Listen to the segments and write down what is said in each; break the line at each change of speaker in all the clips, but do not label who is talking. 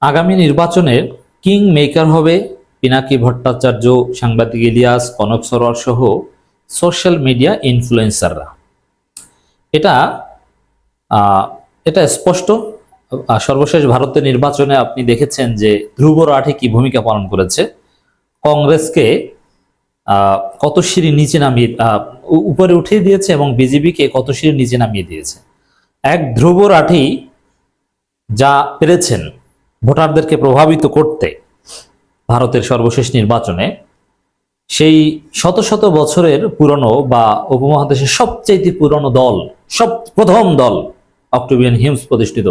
আগামী নির্বাচনের king maker হবে পিনাকি ভট্টাচার্য, সাংবাদিক ইলিয়াস, কনক সরোয়ার সহ সোশ্যাল মিডিয়া ইনফ্লুয়েন্সাররা। এটা আহ, এটা স্পষ্ট। সর্বশেষ ভারতের নির্বাচনে আপনি দেখেছেন যে ধ্রুব রাঠি কি ভূমিকা পালন করেছে। কংগ্রেসকে কত সিঁড়ি নিচে নামিয়ে উপরে উঠিয়ে দিয়েছে এবং বিজেপিকে কত সিঁড়ি নিচে নামিয়ে দিয়েছে। এক ধ্রুব রাঠি যা পেরেছেন ভোটারদেরকে প্রভাবিত করতে ভারতের সর্বশেষ নির্বাচনে, সেই শত শত বছরের পুরনো বা উপমহাদেশের সবচেয়ে পুরনো দল, প্রথম দল অক্টোবিয়ান হিমস প্রতিষ্ঠিত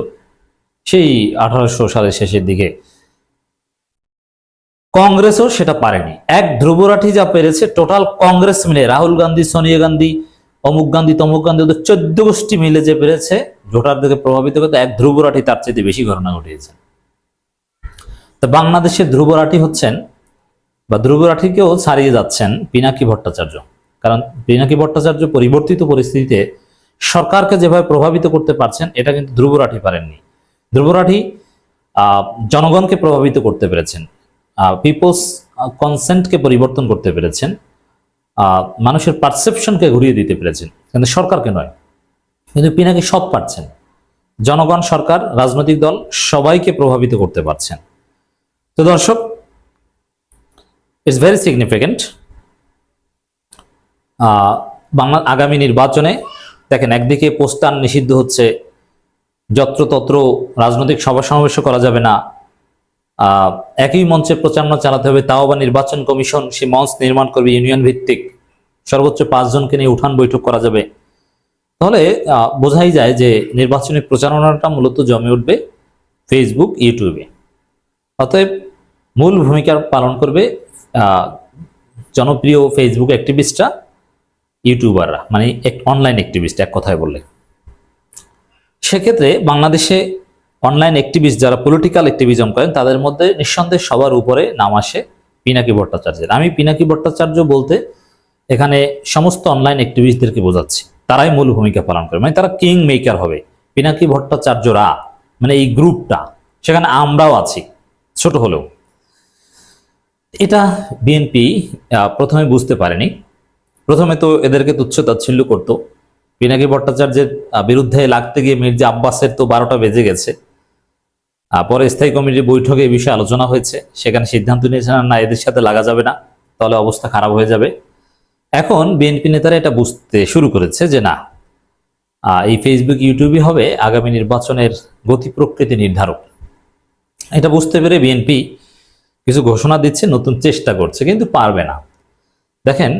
সেই 1800 সালের শেষের দিকে, কংগ্রেসও সেটা পারেনি। এক ধ্রুবরাঠি যা পেরেছে টোটাল কংগ্রেস মিলে, রাহুল গান্ধী, সোনিয়া গান্ধী, অমুক গান্ধী, তমুক গান্ধী, ওদের 14 গোষ্ঠী মিলে যে পেরেছে ভোটারদেরকে প্রভাবিত করতে, এক ধ্রুবরাঠি তার চাইতে বেশি ঘটনা ঘটিয়েছে। তো বাংলাদেশের ধ্রুবরাঠি হচ্ছেন বা ধ্রুবরাঠিকেও ছাড়িয়ে যাচ্ছেন পিনাকি ভট্টাচার্য। কারণ পিনাকি ভট্টাচার্য পরিবর্তিত পরিস্থিতিতে সরকারকে যেভাবে প্রভাবিত করতে পারছেন, এটা কিন্তু ধ্রুবরাঠি পারেননি। ধ্রুবরাঠি জনগণকে প্রভাবিত করতে পেরেছেন, পিপলস কনসেন্টকে পরিবর্তন করতে পেরেছেন, মানুষের পারসেপশনকে ঘুরিয়ে দিতে পেরেছেন, কিন্তু সরকারকে নয়। কিন্তু পিনাকি সব পারছেন, জনগণ, সরকার, রাজনৈতিক দল সবাইকে প্রভাবিত করতে পারছেন। তো দর্শক, ইটস ভেরি সিগনিফিকেন্ট। বাংলা আগামী নির্বাচনে দেখেন, একদিকে পোস্টার নিষিদ্ধ হচ্ছে, যত্রতত্র রাজনৈতিক সভা সমাবেশ করা যাবে না, একই মঞ্চে প্রচারণা চালাতে হবে, তাও বা নির্বাচন কমিশন সে মঞ্চ নির্মাণ করবে ইউনিয়ন ভিত্তিক, সর্বোচ্চ 5 জনকে নিয়ে উঠান বৈঠক করা যাবে। তাহলে বোঝাই যায় যে নির্বাচনী প্রচারণাটা মূলত জমে উঠবে ফেসবুক, ইউটিউবে। অতএব মূল ভূমিকা পালন করবে জনপ্রিয় ফেসবুক অ্যাক্টিভিস্টরা, ইউটিউবাররা, মানে অনলাইন অ্যাক্টিভিস্ট এক কথায় বললে। সেক্ষেত্রে বাংলাদেশে অনলাইন অ্যাক্টিভিস্ট যারা পলিটিক্যাল অ্যাক্টিভিজম করেন, তাদের মধ্যে নিঃসন্দেহে সবার উপরে নাম আসে পিনাকি ভট্টাচার্যের। আমি পিনাকি ভট্টাচার্য বলতে এখানে সমস্ত অনলাইন অ্যাক্টিভিস্টদেরকে বোঝাচ্ছি, তারাই মূল ভূমিকা পালন করে, মানে তারা কিং মেকার হবে। পিনাকি ভট্টাচার্যরা মানে এই গ্রুপটা, সেখানে আমরাও আছি ছোট হলেও। এটা বিএনপি প্রথমে বুঝতে পারেনি। প্রথমে তো এদেরকে তুচ্ছ তাচ্ছিল্য করতো। পিনাকি ভট্টাচার্যের বিরুদ্ধে লাগতে গিয়ে মির্জা আব্বাসের তো 12টা বেজে গেছে। পরে স্থায়ী কমিটির বৈঠকে এই বিষয়ে আলোচনা হয়েছে, সেখানে সিদ্ধান্ত নিয়েছেন না এদের সাথে লাগা যাবে না, তাহলে অবস্থা খারাপ হয়ে যাবে। এখন বিএনপি নেতারা এটা বুঝতে শুরু করেছে যে না, এই ফেসবুক, ইউটিউবই হবে আগামী নির্বাচনের গতি প্রকৃতি নির্ধারক। এটা বুঝতে পেরে বিএনপি কিছু ঘোষণা দিচ্ছে, নতুন চেষ্টা করছে, কিন্তু পারবে না। দেখেন,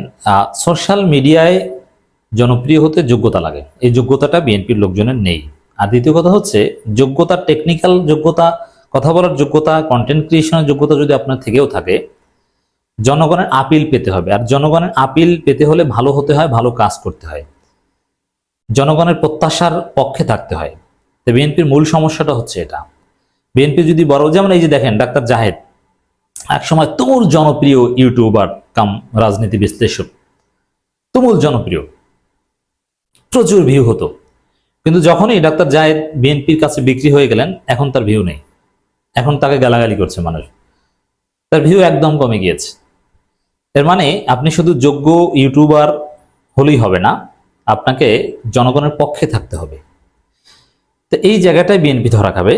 সোশ্যাল মিডিয়ায় জনপ্রিয় হতে যোগ্যতা লাগে, এই যোগ্যতাটা বিএনপির লোকজনের নেই। আর দ্বিতীয় কথা হচ্ছে, যোগ্যতা, টেকনিক্যাল যোগ্যতা, কথা বলার যোগ্যতা, কন্টেন্ট ক্রিয়েশনের যোগ্যতা যদি আপনার থেকেও থাকে, জনগণের আপিল পেতে হবে। আর জনগণের আপিল পেতে হলে ভালো হতে হয়, ভালো কাজ করতে হয়, জনগণের প্রত্যাশার পক্ষে থাকতে হয়। তো বিএনপির মূল সমস্যাটা হচ্ছে এটা। বিএনপি যদি বড়, যেমন এই যে দেখেন ডাক্তার জাহেদ, একসময় তুমুল জনপ্রিয় ইউটিউবার কাম রাজনীতি বিশ্লেষক, তুমুল জনপ্রিয়, প্রচুর ভিউ হতো। কিন্তু যখনই ডাক্তার জাহেদ বিএনপির কাছে বিক্রি হয়ে গেলেন, এখন তার ভিউ নেই, এখন তাকে গালাগালি করছে মানুষ, তার ভিউ একদম কমে গিয়েছে। এর মানে আপনি শুধু যোগ্য ইউটিউবার হলেই হবে না, আপনাকে জনগণের পক্ষে থাকতে হবে। তো এই জায়গাটায় বিএনপি ধরা খাবে।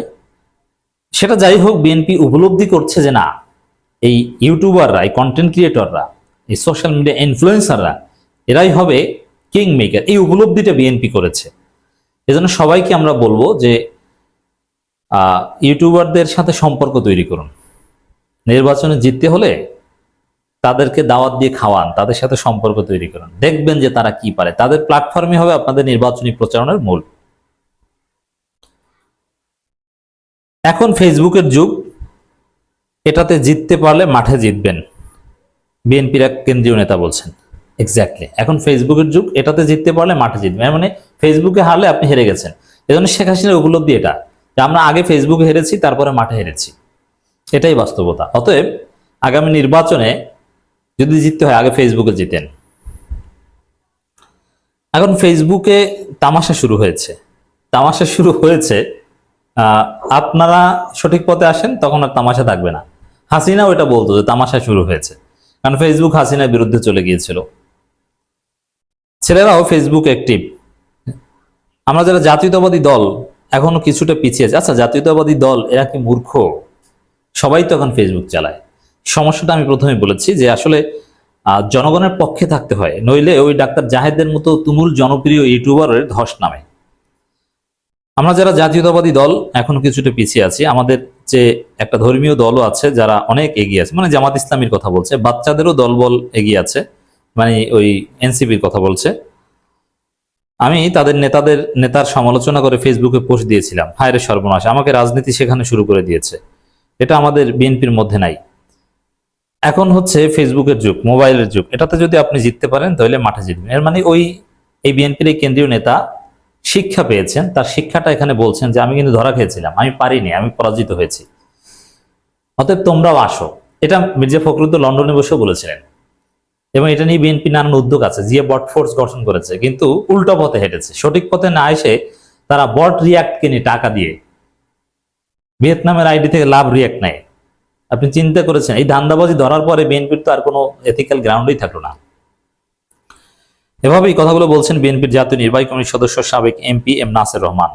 সেটা যাই হোক, বিএনপি উপলব্ধি করছে যে না, এই ইউটিউবাররা, এই কন্টেন্ট ক্রিয়েটররা, এই সোশ্যাল মিডিয়া ইনফ্লুয়েন্সাররা, এরাই হবে কিং মেকার। এই উপলব্ধিটা বিএনপি করেছে। এজন্য সবাইকে আমরা বলবো যে ইউটিউবারদের সাথে সম্পর্ক তৈরি করুন। নির্বাচনে জিততে হলে তাদেরকে দাওয়াত দিয়ে খাওয়ান, তাদের সাথে সম্পর্ক তৈরি করুন, দেখবেন যে তারা কি পারে। তাদের প্ল্যাটফর্মই হবে আপনাদের নির্বাচনী প্রচারণার মূল। এখন ফেসবুকের যুগ, এটাতে জিততে পারলে মাঠে জিতবেন, বিএনপির এক কেন্দ্রীয় নেতা বলছেন। এক্স্যাক্টলি, এখন ফেসবুকের যুগ, এটাতে জিততে পারলে মাঠে জিতবেন। মানে ফেসবুকে হারলে আপনি হেরে গেছেন। এজন্য শেখ হাসিনার উপলব্ধি এটা, যে আমরা আগে ফেসবুকে হেরেছি, তারপরে মাঠে হেরেছি, এটাই বাস্তবতা। অতএব আগামী নির্বাচনে যদি জিততে হয়, আগে ফেসবুকে জিতেন। এখন ফেসবুকে তামাশা শুরু হয়েছে, তামাশা শুরু হয়েছে আপনারা সঠিক পথে আসেন, তখন আর তামাশা থাকবে না। হাসিনা ওইটা বলতো যে তামাশা শুরু হয়েছে, কারণ ফেসবুক হাসিনার বিরুদ্ধে চলে গিয়েছিল। ছেলেরাও ফেসবুক অ্যাক্টিভ। আমরা যারা জাতীয়তাবাদী দল এখনো কিছুটা পিছিয়ে আছে। আচ্ছা, জাতীয়তাবাদী দল এরা কি মূর্খ? সবাই তো এখন ফেসবুক চালায়। সমস্যাটা আমি প্রথমে বলেছি যে আসলে জনগণের পক্ষে থাকতে হয়, নইলে ওই ডাক্তার জাহেদের মতো তুমুল জনপ্রিয় ইউটিউবারের ধস নামে। আমরা যারা জাতীয়তাবাদী দল এখনো কিছুটা পিছিয়ে আছি। আমাদের যে একটা ধর্মীয় দলও আছে যারা অনেক এগিয়ে আছে, মানে জামাত ইসলামীর কথা বলছে, বাচ্চাদেরও দলবল এগিয়ে আছে, মানে ওই এনসিপির কথা বলছে। আমি তাদের নেতার সমালোচনা করে ফেসবুকে পোস্ট দিয়েছিলাম, হায়রে সর্বনাশ, আমাকে রাজনীতি সেখানে শুরু করে দিয়েছে। এটা আমাদের বিএনপির মধ্যে নাই। এখন হচ্ছে ফেসবুকের যুগ, মোবাইলের যুগ। এটাতে যদি আপনি জিততে পারেন তাহলে মাঠে জিতবেন। এর মানে এই বিএনপির এই কেন্দ্রীয় নেতা শিক্ষা পেয়েছেন, তার শিক্ষাটা এখানে বলছেন যে আমি কিন্তু ধরা খেয়েছিলাম, আমি পারিনি, আমি পরাজিত হয়েছি, অতএব তোমরাও আসো। এটা মির্জা ফখরুল তো লন্ডনে বসেও বলেছিলেন, এবং এটা নিয়ে বিএনপি নানান উদ্যোগ আছে। জিয়া বট ফোর্স গঠন করেছে, কিন্তু উল্টো পথে হেঁটেছে। সঠিক পথে না এসে তারা বট রিয়াক্টকে নিয়ে টাকা দিয়ে ভিয়েতনামের আইডি থেকে লাভ রিয়াক্ট নেয়। আপনি চিন্তা করেছেন এই ধান্দাবাজি ধরার পরে বিএনপির তো আর কোনো এথিক্যাল গ্রাউন্ডই থাকলো না। এভাবেই কথাগুলো বলছেন বিএনপির জাতীয় নির্বাহী কমিটির সদস্য সাবেক এমপি এম নাসির রহমান।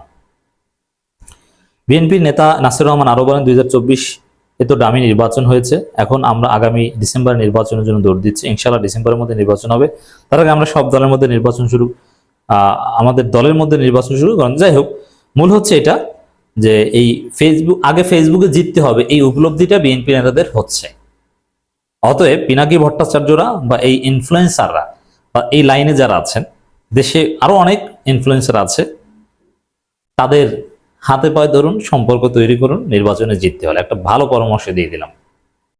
বিএনপির নেতা নাসির রহমান আরো বলেন, 2024 তো ডামি নির্বাচন হয়েছে, এখন আমরা আগামী ডিসেম্বর নির্বাচনের জন্য দৌড় দিচ্ছি। ইনশাআল্লাহ ডিসেম্বরের মধ্যে নির্বাচন হবে। তার আগে আমরা সব দলের মধ্যে নির্বাচন শুরু, আমাদের দলের মধ্যে নির্বাচন শুরু করেন। যাই হোক, মূল হচ্ছে এটা যে এই আগে ফেসবুকে জিততে হবে, এই উপলব্ধিটা বিএনপি নেতাদের হচ্ছে। অতএব পিনাকি ভট্টাচার্যরা বা এই ইনফ্লুয়েন্সাররা বা এই লাইনে যারা আছেন, দেশে আরো অনেক ইনফ্লুয়েন্সার আছে, তাদের হাতে পায়ে ধরুন, সম্পর্ক তৈরি করুন, নির্বাচনে জিততে হলে একটা ভালো পরামর্শ দিয়ে দিলাম।